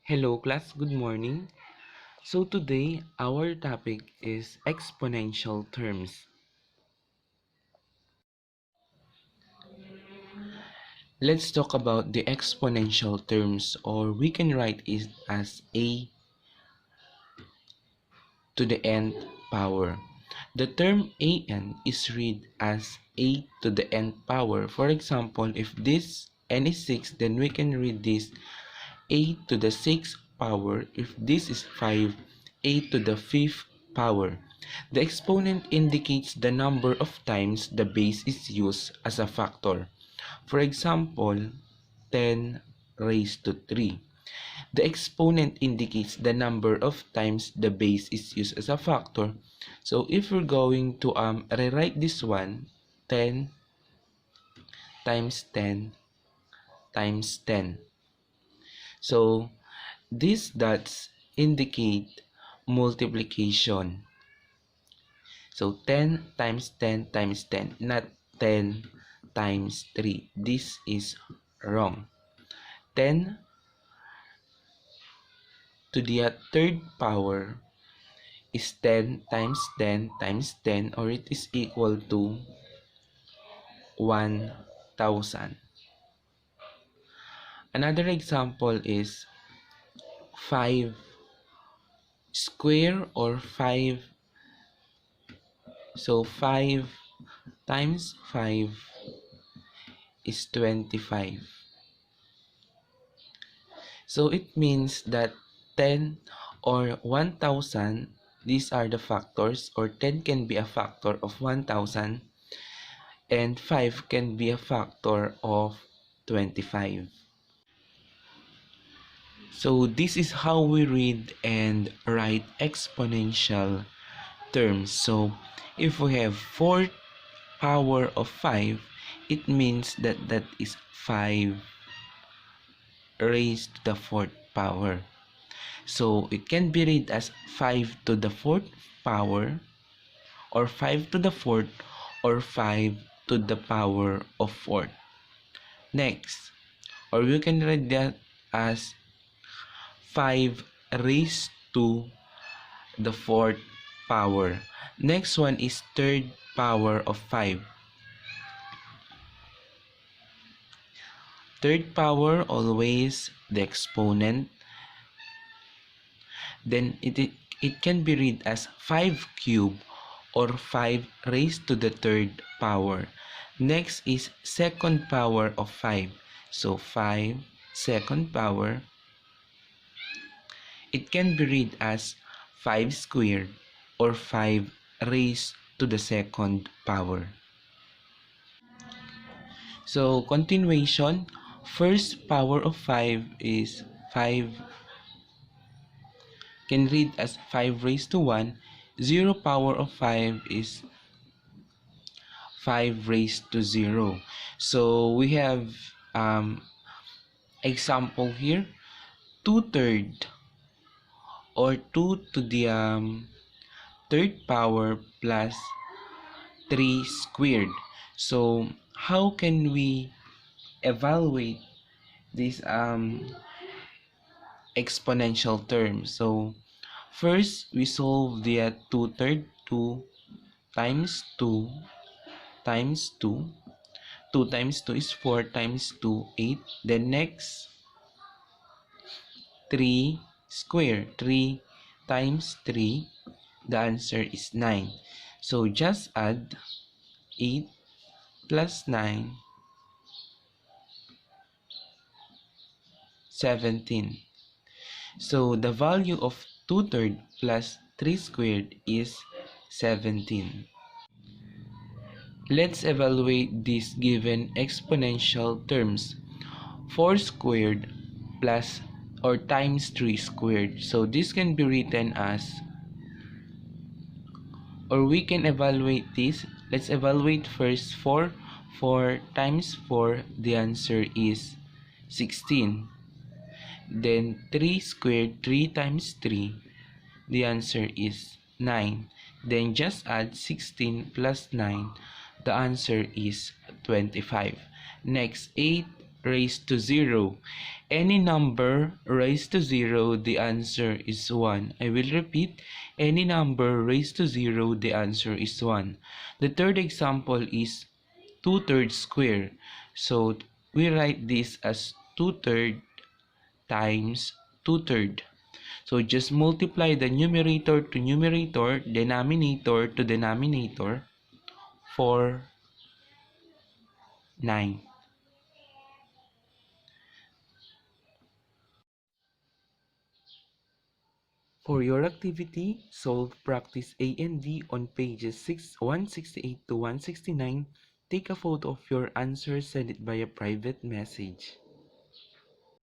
Hello class, good morning. So today our topic is exponential terms. Let's talk about the exponential terms, or we can write it as a to the nth power. The term an is read as a to the nth power. For example, if this n is 6, then we can read this a to the 6th power. If this is 5, a to the 5th power. The exponent indicates the number of times the base is used as a factor. For example, 10 raised to 3. The exponent indicates the number of times the base is used as a factor. So if we're going to rewrite this one, 10 times 10 times 10. So these dots indicate multiplication. So 10 times 10 times 10, not 10 times 3. This is wrong. 10 to the third power is 10 times 10 times 10, or it is equal to 1,000. Another example is 5 square or 5. So 5 times 5 is 25. So it means that 10 or 1,000, these are the factors, or 10 can be a factor of 1,000 and 5 can be a factor of 25. So this is how we read and write exponential terms. So if we have 4 power of 5, it means that that is 5 raised to the 4th power. So it can be read as 5 to the 4th power, or 5 to the 4th, or 5 to the power of 4th. Next, or we can read that as 5 raised to the 4th power. Next one is 3rd power of 5. 3rd power, always the exponent. Then it can be read as 5 cubed, or 5 raised to the 3rd power. Next is 2nd power of 5. So 5 2nd power. It can be read as 5 squared, or 5 raised to the 2nd power. So continuation, first power of 5 is 5, can read as 5 raised to 1. 0 power of 5 is 5 raised to 0. So we have example here, 2/3, or 2 to the 3rd power plus 3 squared. So how can we evaluate this exponential term? So first we solve the 2/3. 2 times 2 times 2. 2 times 2 is 4 times 2, 8. Then next, 3 square. 3 times 3, the answer is 9. So just add 8 plus 9, 17. So the value of 2/3 plus 3 squared is 17. Let's evaluate these given exponential terms. 4 squared plus or times 3 squared. So this can be written as, or we can evaluate this. Let's evaluate first 4. 4 times 4, the answer is 16. Then 3 squared, 3 times 3, the answer is 9. Then just add 16 plus 9, the answer is 25. Next, 8 raised to 0. Any number raised to 0, the answer is 1. I will repeat. Any number raised to 0, the answer is 1. The third example is 2/3 square. So we write this as 2/3 times 2/3. So just multiply the numerator to numerator, denominator to denominator for 9. For your activity, solve practice A and B on pages 168 to 169. Take a photo of your answer, send it via private message.